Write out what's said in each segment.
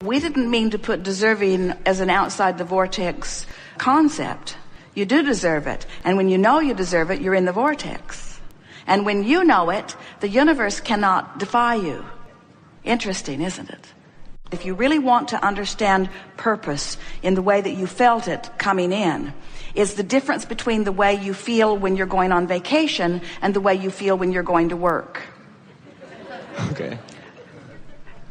We didn't mean to put deserving as an outside the vortex concept. You do deserve it. And when you know you deserve it, you're in the vortex. And when you know it, the universe cannot defy you. Interesting, isn't it? If you really want to understand purpose in the way that you felt it coming in, is the difference between the way you feel when you're going on vacation and the way you feel when you're going to work. Okay.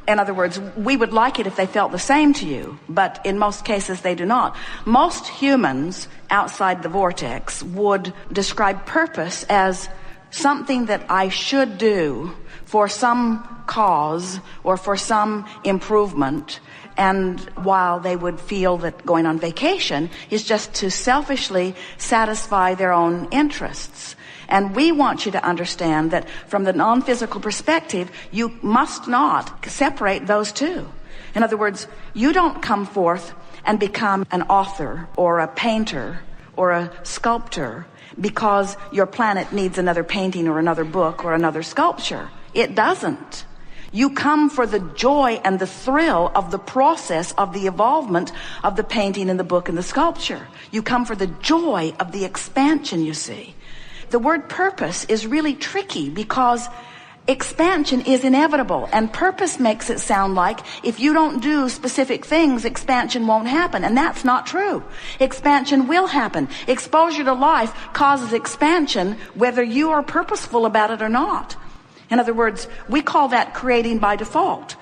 In other words, we would like it if they felt the same to you, but in most cases they do not. Most humans outside the vortex would describe purpose as something that I should do for some cause or for some improvement, and while they would feel that going on vacation is just to selfishly satisfy their own interests. And we want you to understand that from the non-physical perspective, you must not separate those two. In other words, you don't come forth and become an author or a painter or a sculptor because your planet needs another painting or another book or another sculpture. It doesn't. You come for the joy and the thrill of the process of the evolvement of the painting and the book and the sculpture. You come for the joy of the expansion, you see. The word purpose is really tricky because expansion is inevitable, and purpose makes it sound like if you don't do specific things, expansion won't happen. And that's not true. Expansion will happen. Exposure to life causes expansion whether you are purposeful about it or not. In other words, we call that creating by default.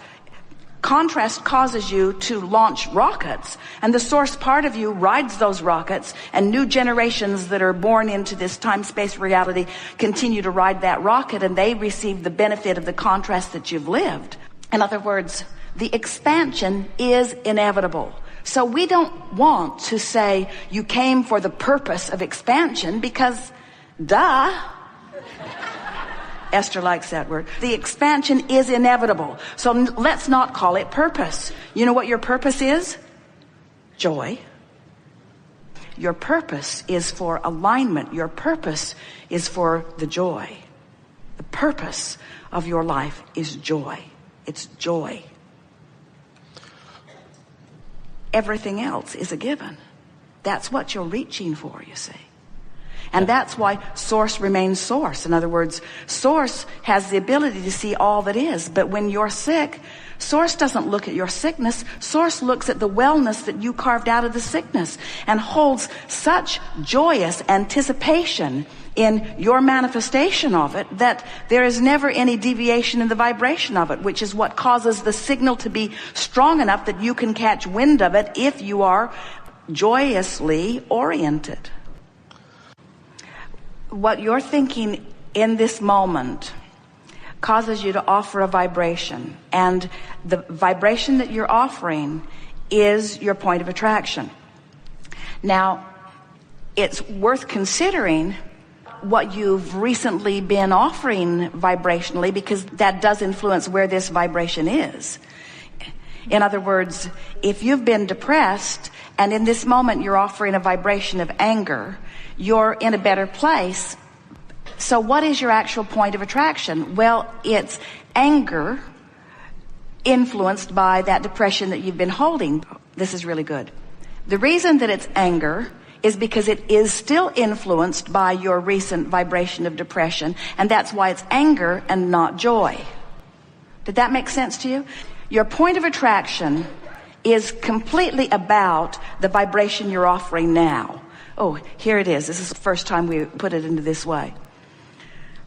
Contrast causes you to launch rockets, and the source part of you rides those rockets, and new generations that are born into this time-space reality continue to ride that rocket, and they receive the benefit of the contrast that you've lived. In other words, the expansion is inevitable. So we don't want to say you came for the purpose of expansion because, duh. Esther likes that word. The expansion is inevitable. So let's not call it purpose. You know what your purpose is? Joy. Your purpose is for alignment. Your purpose is for the joy. The purpose of your life is joy. It's joy. Everything else is a given. That's what you're reaching for, you see. And that's why source remains source. In other words, source has the ability to see all that is. But when you're sick, source doesn't look at your sickness. Source looks at the wellness that you carved out of the sickness and holds such joyous anticipation in your manifestation of it that there is never any deviation in the vibration of it, which is what causes the signal to be strong enough that you can catch wind of it if you are joyously oriented. What you're thinking in this moment causes you to offer a vibration, and the vibration that you're offering is your point of attraction. Now, it's worth considering what you've recently been offering vibrationally, because that does influence where this vibration is. In other words, if you've been depressed and in this moment you're offering a vibration of anger, you're in a better place. So what is your actual point of attraction? Well, it's anger influenced by that depression that you've been holding. This is really good. The reason that it's anger is because it is still influenced by your recent vibration of depression, and that's why it's anger and not joy. Did that make sense to you? Your point of attraction is completely about the vibration you're offering now. Oh, here it is. This is the first time we put it into this way.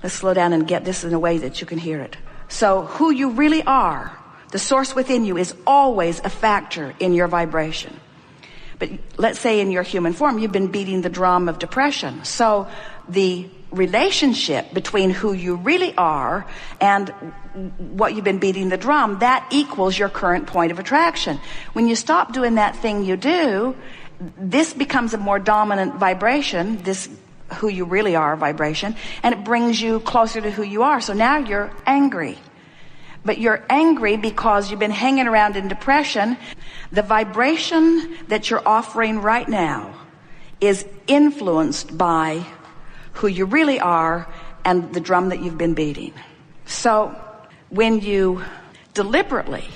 Let's slow down and get this in a way that you can hear it. So who you really are, the source within you, is always a factor in your vibration. But let's say in your human form, you've been beating the drum of depression. So the relationship between who you really are and what you've been beating the drum, that equals your current point of attraction. When you stop doing that thing you do, this becomes a more dominant vibration, this who you really are vibration, and it brings you closer to who you are. So now you're angry. But you're angry because you've been hanging around in depression. The vibration that you're offering right now is influenced by who you really are and the drum that you've been beating. So when you deliberately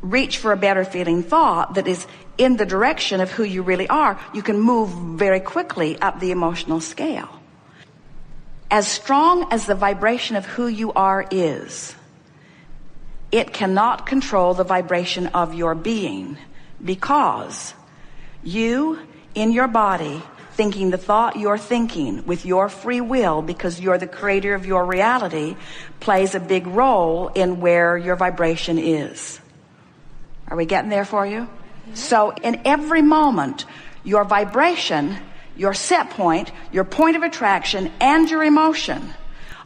reach for a better feeling thought that is in the direction of who you really are, you can move very quickly up the emotional scale. As strong as the vibration of who you are is, it cannot control the vibration of your being, because you, in your body, thinking the thought you're thinking with your free will, because you're the creator of your reality, plays a big role in where your vibration is. Are we getting there for you? So in every moment, your vibration, your set point, your point of attraction, and your emotion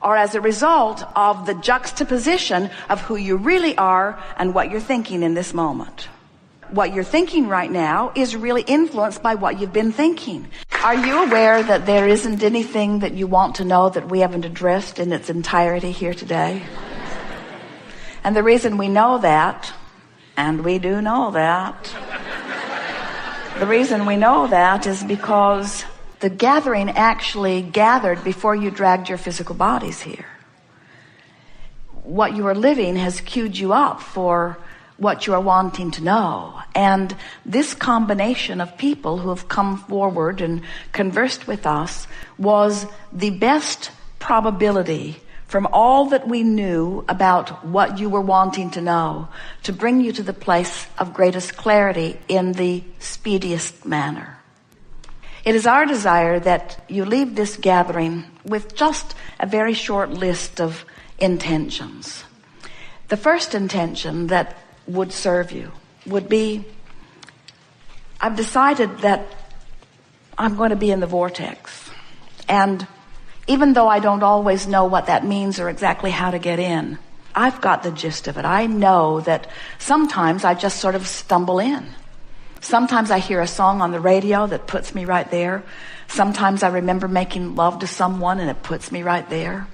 are as a result of the juxtaposition of who you really are and what you're thinking in this moment. What you're thinking right now is really influenced by what you've been thinking. Are you aware that there isn't anything that you want to know that we haven't addressed in its entirety here today? And the reason we know that, and we do know that, the reason we know that is because the gathering actually gathered before you dragged your physical bodies here. What you are living has queued you up for what you are wanting to know. And this combination of people who have come forward and conversed with us was the best probability from all that we knew about what you were wanting to know to bring you to the place of greatest clarity in the speediest manner. It is our desire that you leave this gathering with just a very short list of intentions. The first intention that would serve you would be, I've decided that I'm going to be in the vortex. And even though I don't always know what that means or exactly how to get in, I've got the gist of it. I know that sometimes I just sort of stumble in. Sometimes I hear a song on the radio that puts me right there. Sometimes I remember making love to someone and it puts me right there.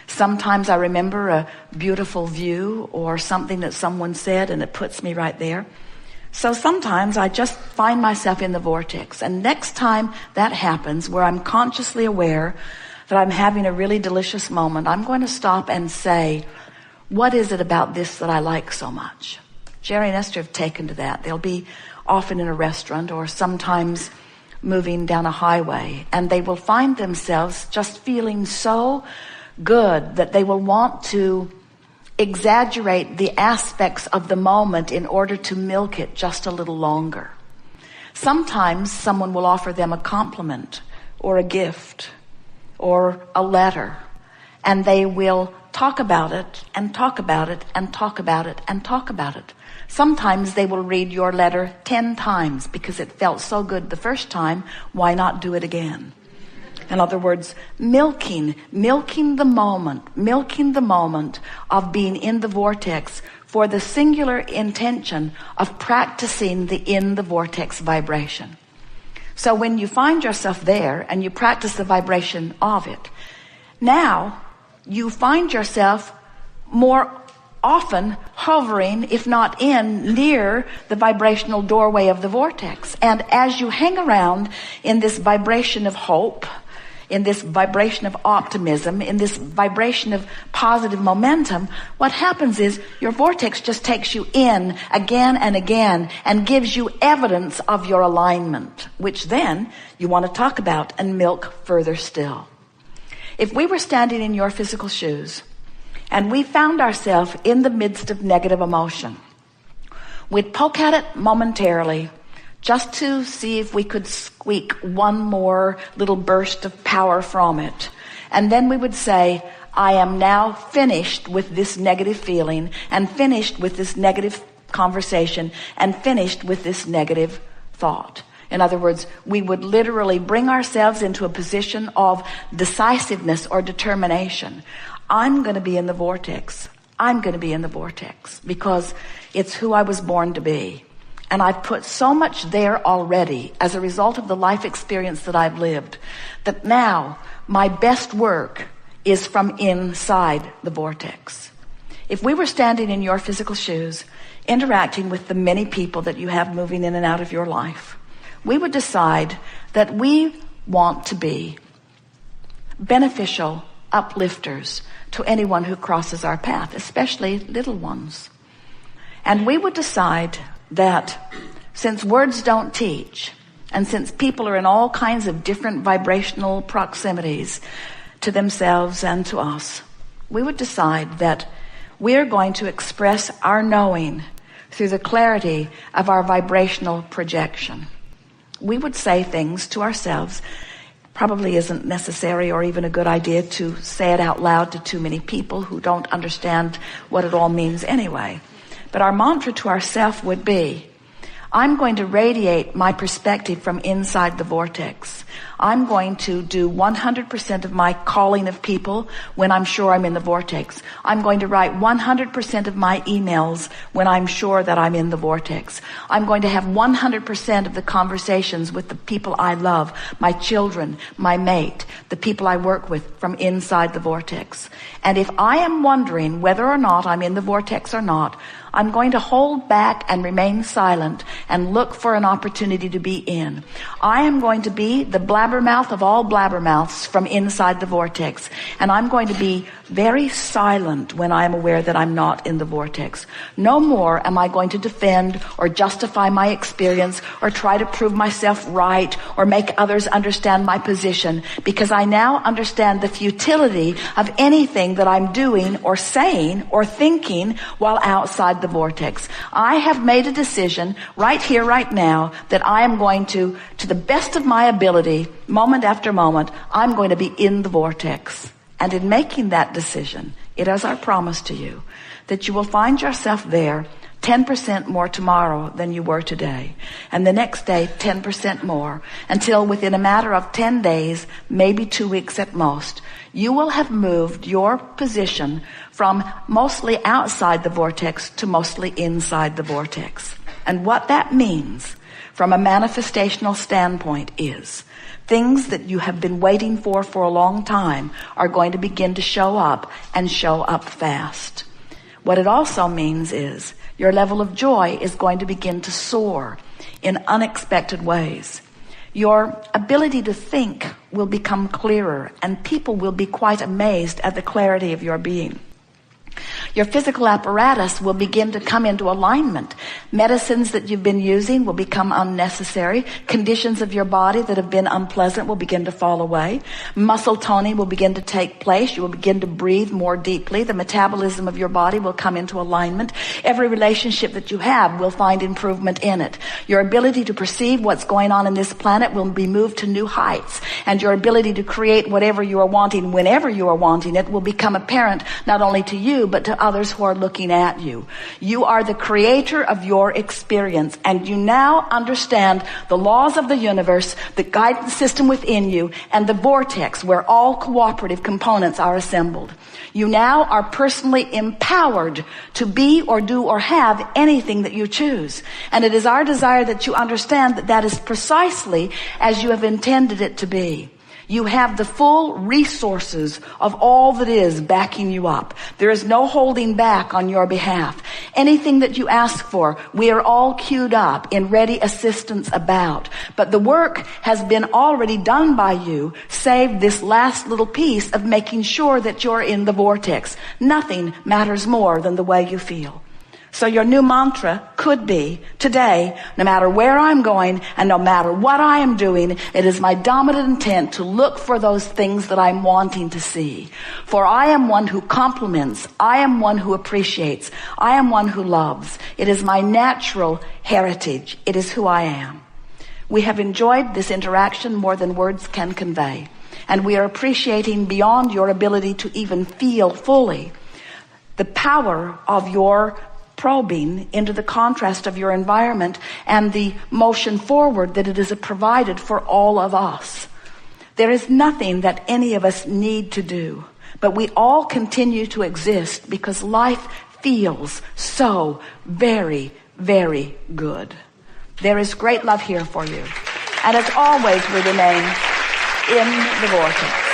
Sometimes I remember a beautiful view or something that someone said and it puts me right there. So sometimes I just find myself in the vortex. And next time that happens, where I'm consciously aware that I'm having a really delicious moment, I'm going to stop and say, what is it about this that I like so much? Jerry and Esther have taken to that. They'll be often in a restaurant or sometimes moving down a highway, and they will find themselves just feeling so good that they will want to exaggerate the aspects of the moment in order to milk it just a little longer. Sometimes someone will offer them a compliment or a gift or a letter, and they will talk about it and talk about it and talk about it and talk about it. Sometimes they will read your letter 10 times because it felt so good the first time. Why not do it again? In other words, milking the moment of being in the vortex for the singular intention of practicing the in the vortex vibration. So when you find yourself there and you practice the vibration of it, now you find yourself more often hovering, if not near the vibrational doorway of the vortex. And as you hang around in this vibration of hope, in this vibration of optimism, in this vibration of positive momentum, what happens is your vortex just takes you in again and again and gives you evidence of your alignment, which then you want to talk about and milk further still. If we were standing in your physical shoes and we found ourselves in the midst of negative emotion, we'd poke at it momentarily just to see if we could squeak one more little burst of power from it. And then we would say, I am now finished with this negative feeling and finished with this negative conversation and finished with this negative thought. In other words, we would literally bring ourselves into a position of decisiveness or determination. I'm going to be in the vortex. I'm going to be in the vortex because it's who I was born to be. And I've put so much there already as a result of the life experience that I've lived, that now my best work is from inside the vortex. If we were standing in your physical shoes, interacting with the many people that you have moving in and out of your life, we would decide that we want to be beneficial uplifters to anyone who crosses our path, especially little ones. And we would decide that since words don't teach, and since people are in all kinds of different vibrational proximities to themselves and to us, we would decide that we're going to express our knowing through the clarity of our vibrational projection. We would say things to ourselves. Probably isn't necessary or even a good idea to say it out loud to too many people who don't understand what it all means anyway. But our mantra to ourselves would be, I'm going to radiate my perspective from inside the vortex. I'm going to do 100% of my calling of people when I'm sure I'm in the vortex. I'm going to write 100% of my emails when I'm sure that I'm in the vortex. I'm going to have 100% of the conversations with the people I love, my children, my mate, the people I work with from inside the vortex. And if I am wondering whether or not I'm in the vortex or not, I'm going to hold back and remain silent and look for an opportunity to be in. I am going to be the blabbermouth of all blabbermouths from inside the vortex. And I'm going to be very silent when I am aware that I'm not in the vortex. No more am I going to defend or justify my experience or try to prove myself right or make others understand my position, because I now understand the futility of anything that I'm doing or saying or thinking while outside the vortex. I have made a decision right here, right now, that I am going to the best of my ability, moment after moment, I'm going to be in the vortex. And in making that decision, it is our promise to you that you will find yourself there 10% more tomorrow than you were today. And the next day, 10% more, until within a matter of 10 days, maybe 2 weeks at most, you will have moved your position from mostly outside the vortex to mostly inside the vortex. And what that means from a manifestational standpoint is things that you have been waiting for a long time are going to begin to show up and show up fast. What it also means is your level of joy is going to begin to soar in unexpected ways. Your ability to think will become clearer, and people will be quite amazed at the clarity of your being. Your physical apparatus will begin to come into alignment. Medicines that you've been using will become unnecessary. Conditions of your body that have been unpleasant will begin to fall away. Muscle toning will begin to take place. You will begin to breathe more deeply. The metabolism of your body will come into alignment. Every relationship that you have will find improvement in it. Your ability to perceive what's going on in this planet will be moved to new heights. And your ability to create whatever you are wanting, whenever you are wanting it, will become apparent not only to you, but to others who are looking at you. You are the creator of your experience, and you now understand the laws of the universe, the guidance system within you, and the vortex where all cooperative components are assembled. You now are personally empowered to be or do or have anything that you choose. And it is our desire that you understand that that is precisely as you have intended it to be. You have the full resources of all that is backing you up. There is no holding back on your behalf. Anything that you ask for, we are all queued up in ready assistance about. But the work has been already done by you, save this last little piece of making sure that you're in the vortex. Nothing matters more than the way you feel. So your new mantra could be, today, no matter where I'm going and no matter what I am doing, it is my dominant intent to look for those things that I'm wanting to see. For I am one who compliments. I am one who appreciates. I am one who loves. It is my natural heritage. It is who I am. We have enjoyed this interaction more than words can convey. And we are appreciating beyond your ability to even feel fully the power of your probing into the contrast of your environment and the motion forward that it is provided for all of us. There is nothing that any of us need to do, but we all continue to exist because life feels so very, very good. There is great love here for you. And as always, we remain in the vortex.